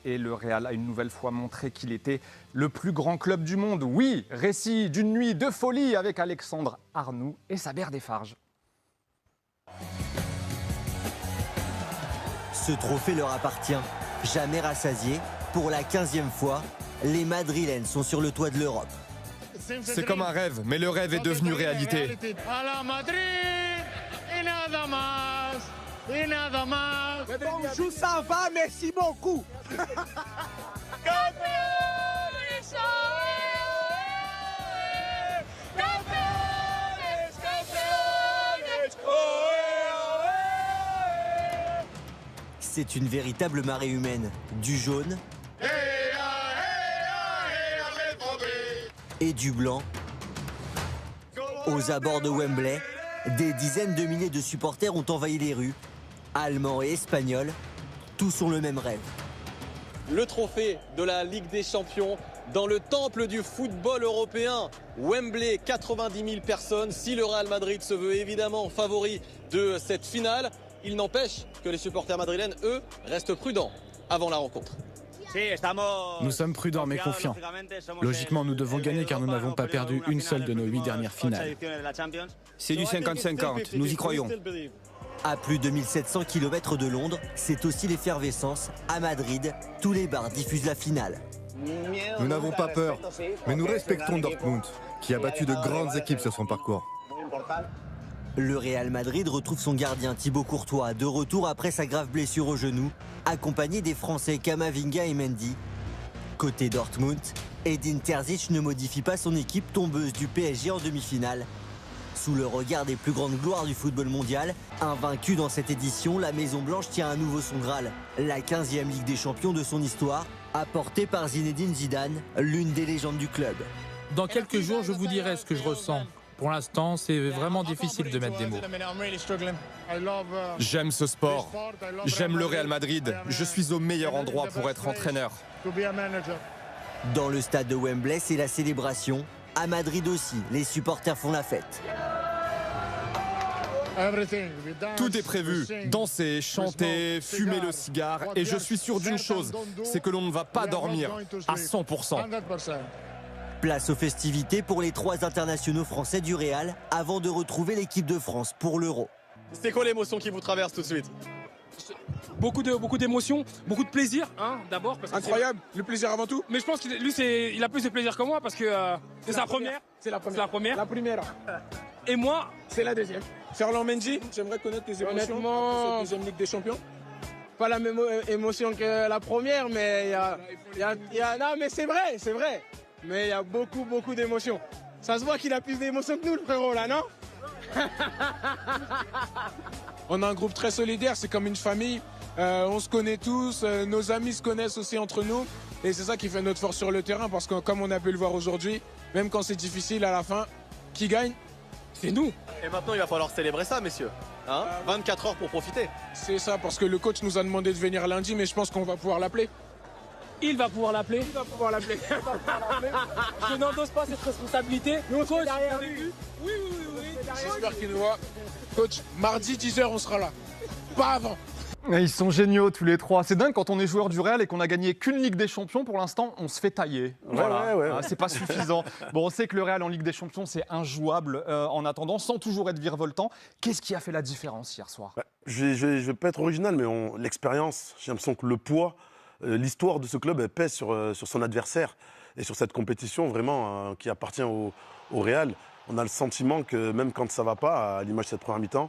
et le Real a une nouvelle fois montré qu'il était le plus grand club du monde. Oui, récit d'une nuit de folie avec Alexandre Arnoux et Saber Defarge. Ce trophée leur appartient. Jamais rassasié, pour la 15e fois, les Madrilènes sont sur le toit de l'Europe. C'est comme un rêve, mais le rêve est devenu réalité. Bonjour, ça va, merci beaucoup. C'est une véritable marée humaine, du jaune et du blanc. Aux abords de Wembley, des dizaines de milliers de supporters ont envahi les rues. Allemands et Espagnols, tous ont le même rêve. Le trophée de la Ligue des Champions dans le temple du football européen. Wembley, 90 000 personnes. Si le Real Madrid se veut évidemment favori de cette finale, il n'empêche que les supporters madrilènes, eux, restent prudents avant la rencontre. Nous sommes prudents mais confiants. Logiquement, nous devons gagner car nous n'avons pas perdu une seule de nos 8 dernières finales. C'est du 50-50, nous y croyons. À plus de 1700 km de Londres, c'est aussi l'effervescence. À Madrid, tous les bars diffusent la finale. Nous n'avons pas peur, mais nous respectons Dortmund, qui a battu de grandes équipes sur son parcours. Le Real Madrid retrouve son gardien Thibaut Courtois de retour après sa grave blessure au genou, accompagné des Français Camavinga et Mendy. Côté Dortmund, Edin Terzic ne modifie pas son équipe tombeuse du PSG en demi-finale. Sous le regard des plus grandes gloires du football mondial, invaincue dans cette édition, la Maison Blanche tient à nouveau son Graal, la 15e Ligue des Champions de son histoire, apportée par Zinedine Zidane, l'une des légendes du club. Dans quelques jours, je vous dirai ce que je ressens. Pour l'instant, c'est vraiment difficile de mettre des mots. J'aime ce sport. J'aime le Real Madrid. Je suis au meilleur endroit pour être entraîneur. Dans le stade de Wembley, c'est la célébration. À Madrid aussi, les supporters font la fête. Tout est prévu. Danser, chanter, fumer le cigare. Et je suis sûr d'une chose, c'est que l'on ne va pas dormir à 100%. Place aux festivités pour les 3 internationaux français du Real avant de retrouver l'équipe de France pour l'Euro. C'est quoi l'émotion qui vous traverse tout de suite? Beaucoup d'émotions, beaucoup de plaisir, hein, d'abord. Incroyable, le plaisir avant tout. Mais je pense qu'il il a plus de plaisir que moi parce que c'est sa première. C'est la première. La première. La première. Et moi, c'est la deuxième. Ferland Mendy, j'aimerais connaître tes émotions honnêtement, après cette deuxième Ligue des Champions. pas la même émotion que la première, mais non, mais c'est vrai. Mais il y a beaucoup d'émotions. Ça se voit qu'il a plus d'émotions que nous, le frérot, là, non? On a un groupe très solidaire, c'est comme une famille. On se connaît tous, nos amis se connaissent aussi entre nous. Et c'est ça qui fait notre force sur le terrain, parce que comme on a pu le voir aujourd'hui, même quand c'est difficile à la fin, qui gagne? C'est nous. Et maintenant, il va falloir célébrer ça, messieurs. Hein, 24 heures pour profiter. C'est ça, parce que le coach nous a demandé de venir lundi, mais je pense qu'on va pouvoir l'appeler. Il va pouvoir l'appeler. Il va pouvoir l'appeler. Je n'endosse pas cette responsabilité. Nous, coach, derrière lui. Oui. J'espère qu'il nous voit. Coach, mardi 10h, on sera là. Pas avant. Ils sont géniaux tous les trois. C'est dingue quand on est joueur du Real et qu'on n'a gagné qu'une Ligue des Champions. Pour l'instant, on se fait tailler. Voilà. Ouais. C'est pas suffisant. Bon, on sait que le Real en Ligue des Champions, c'est injouable en attendant, sans toujours être virevoltant. Qu'est-ce qui a fait la différence hier soir? Je vais pas être original, mais l'expérience, j'ai l'impression que le poids, l'histoire de ce club, elle pèse sur son adversaire et sur cette compétition vraiment qui appartient au Real. On a le sentiment que même quand ça ne va pas, à l'image de cette première mi-temps,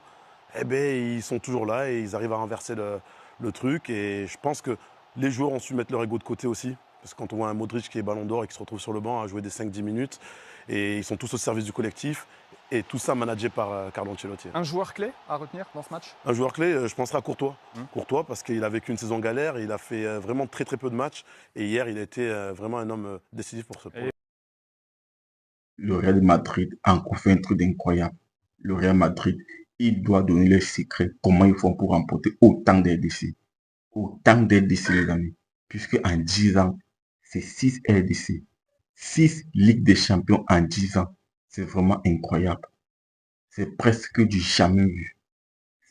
eh ben, ils sont toujours là et ils arrivent à renverser le truc. Et je pense que les joueurs ont su mettre leur ego de côté aussi. Parce que quand on voit un Modric qui est ballon d'or et qui se retrouve sur le banc à jouer des 5-10 minutes, et ils sont tous au service du collectif. Et tout ça managé par Carlo Ancelotti. Un joueur clé à retenir dans ce match? Un joueur clé, je penserai à Courtois. Courtois, parce qu'il a vécu une saison galère, il a fait vraiment très peu de matchs. Et hier, il a été vraiment un homme décisif pour ce point. Le Real Madrid a encore fait un truc incroyable. Le Real Madrid, il doit donner les secrets. Comment ils font pour remporter autant d'RDC. Autant d'RDC, les amis. Puisque en 10 ans, c'est 6 RDC. 6 Ligues des Champions en 10 ans. C'est vraiment incroyable. C'est presque du jamais vu.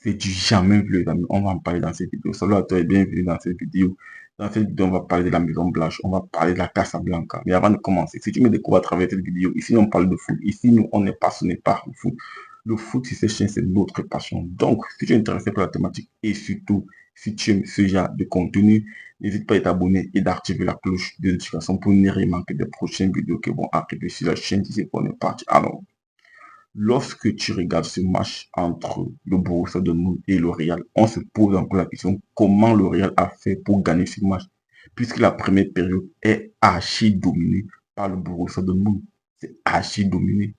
C'est du jamais vu, les amis. On va en parler dans cette vidéo. Salut à toi et bienvenue dans cette vidéo. Dans cette vidéo, on va parler de la Maison Blanche, on va parler de la Casablanca. Mais avant de commencer, si tu me découvres à travers cette vidéo, ici on parle de foot. Ici, nous, on n'est passionné par le foot. Le foot, si c'est chien, c'est notre passion. Donc, si tu es intéressé par la thématique et surtout, si tu aimes ce genre de contenu, n'hésite pas à t'abonner et d'activer la cloche de notification pour ne rien manquer des prochaines vidéos qui vont arriver sur la chaîne. Si c'est pour une partie. Alors, lorsque tu regardes ce match entre le Borussia Dortmund et le Real, on se pose encore la question comment le Real a fait pour gagner ce match, puisque la première période est archi dominée par le Borussia Dortmund. C'est archi dominé.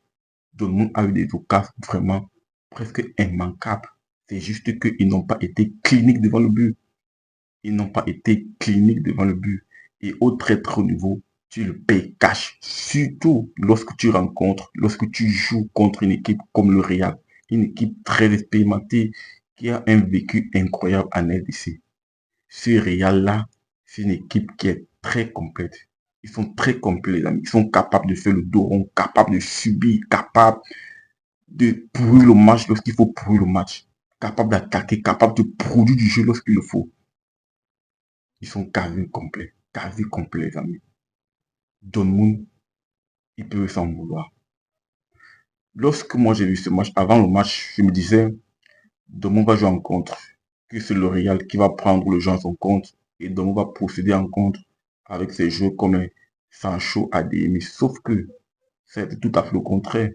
Dortmund a eu des occasions vraiment presque immanquables. C'est juste qu'ils n'ont pas été cliniques devant le but. Ils n'ont pas été cliniques devant le but. Et au très très haut niveau, tu le payes cash. Surtout lorsque tu joues contre une équipe comme le Real. Une équipe très expérimentée qui a un vécu incroyable en RDC. Ce Real-là, c'est une équipe qui est très complète. Ils sont très complets, les amis. Ils sont capables de faire le dos rond, capables de subir, capables de pourrir le match lorsqu'il faut pourrir le match. Capables d'attaquer, capables de produire du jeu lorsqu'il le faut. Ils sont quasi complets, les amis. Dortmund, ils peuvent s'en vouloir. Lorsque moi j'ai vu ce match, avant le match, je me disais, Dortmund va jouer en contre, que c'est le Real qui va prendre le jeu en son compte, et Dortmund va procéder en contre avec ses joueurs comme Sancho, ADM. Sauf que c'est tout à fait le contraire.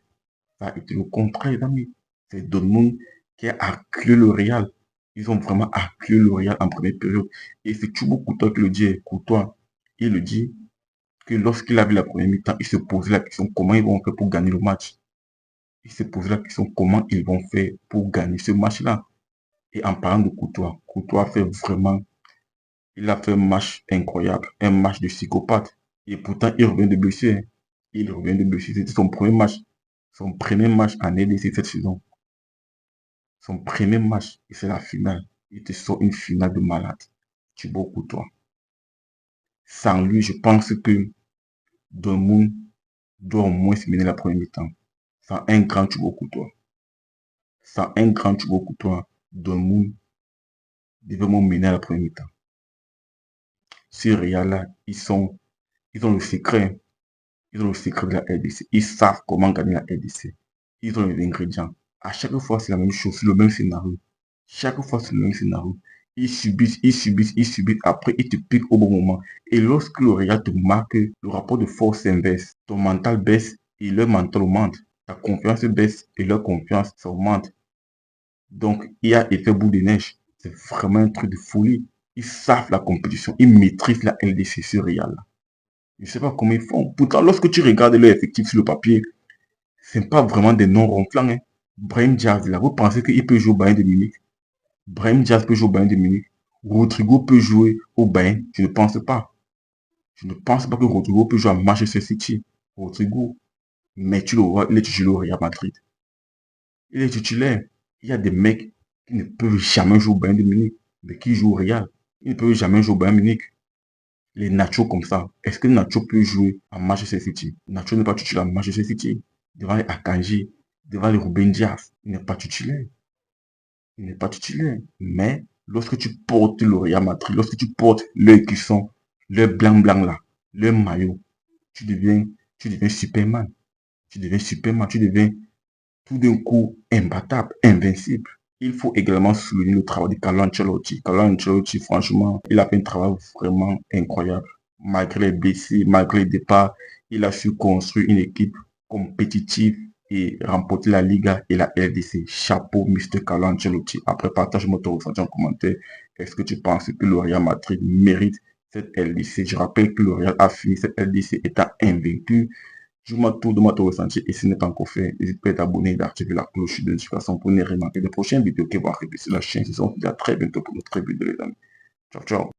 Ça a été le contraire, les amis. C'est Dortmund qui a acculé le Real. Ils ont vraiment acculé le Real en première période. Et c'est Thibaut Courtois qui le dit. Courtois, il le dit que lorsqu'il a vu la première mi-temps, il se posait la question comment ils vont faire pour gagner le match. Il se posait la question comment ils vont faire pour gagner ce match-là. Et en parlant de Courtois, Courtois il a fait un match incroyable, un match de psychopathe. Et pourtant, il revient de blessure. Il revient de blessure. C'était son premier match. Son premier match en RDC cette saison. Son premier match, et c'est la finale. Il te sort une finale de malade. Thibaut Courtois. Sans lui, je pense que Dortmund doit au moins se mener la première mi-temps. Sans un grand Thibaut Courtois. Sans un grand Thibaut Courtois, Dortmund devait mener à la première mi-temps. Ces Real-là, ils ont le secret. Ils ont le secret de la RDC. Ils savent comment gagner la RDC. Ils ont les ingrédients. À chaque fois, c'est la même chose, c'est le même scénario. Chaque fois, c'est le même scénario. Ils subissent. Après, ils te piquent au bon moment. Et lorsque le Real te marque, le rapport de force s'inverse. Ton mental baisse et leur mental augmente. Ta confiance baisse et leur confiance augmente. Donc, il y a effet boule de neige. C'est vraiment un truc de folie. Ils savent la compétition. Ils maîtrisent la LDC sur Real. Je ne sais pas comment ils font. Pourtant, lorsque tu regardes leur effectif sur le papier, ce n'est pas vraiment des noms ronflants. Hein. Brahim Diaz, là, vous pensez qu'il peut jouer au Bayern de Munich? Brahim Diaz peut jouer au Bayern de Munich. Rodrigo peut jouer au Bayern? Je ne pense pas. Je ne pense pas que Rodrigo peut jouer à Manchester City. Rodrigo. Mais tu le vois, il est titulaire au Real Madrid. Il est titulaire. Il y a des mecs qui ne peuvent jamais jouer au Bayern de Munich, mais qui jouent au Real. Ils ne peuvent jamais jouer au Bayern de Munich. Les Nacho comme ça. Est-ce que Nacho peut jouer à Manchester City? Nacho n'est pas titulaire à Manchester City. Devant les Akanji, devant les Ruben Dias, il n'est pas titulaire. Il n'est pas titulaire. Mais lorsque tu portes le Real Madrid, lorsque tu portes leur cuisson, leur blanc là, leur maillot, tu deviens Superman. Tu deviens Superman. Tu deviens tout d'un coup imbattable, invincible. Il faut également souligner le travail de Carlo Ancelotti. Carlo Ancelotti, franchement, il a fait un travail vraiment incroyable. Malgré les blessés, malgré les départs, il a su construire une équipe compétitive et remporter la Liga et la LDC. Chapeau, Mr. Carlo Ancelotti. Après, partage-moi ton ressenti en commentaire. Est-ce que tu penses que le Real Madrid mérite cette LDC? Je rappelle que le Real a fini cette LDC étant invaincu. Dis-moi tout de ton ressenti et si ce n'est pas encore fait, n'hésite pas à t'abonner et d'activer la cloche de notification pour ne rien manquer des prochaines vidéos qui vont arriver sur la chaîne. Je vous dis à très bientôt pour notre vidéo les amis. Ciao, ciao.